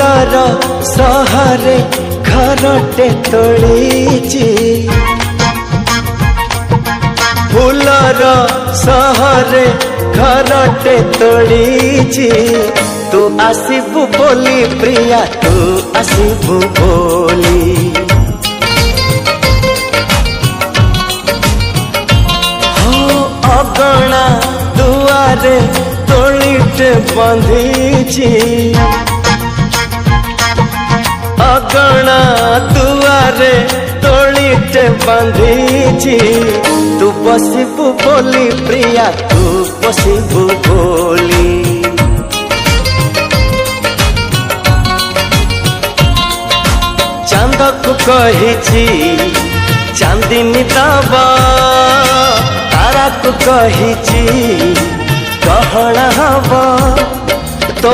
फूलर सहरे घरटे तोड़ीची फूलर सहरे घरटे तोड़ीची तू आसीबु बोली प्रिया तू आसीबु बोली हो अगणा दुआरे तोड़ीटे बंधीची अगणा दुआरे तोड़ीटे बंधीची तू बसिबु बोली प्रिया तू बसिबु बोली चांद को कहिची चांदिनी दबा तारा को कहिची गहना हवा तो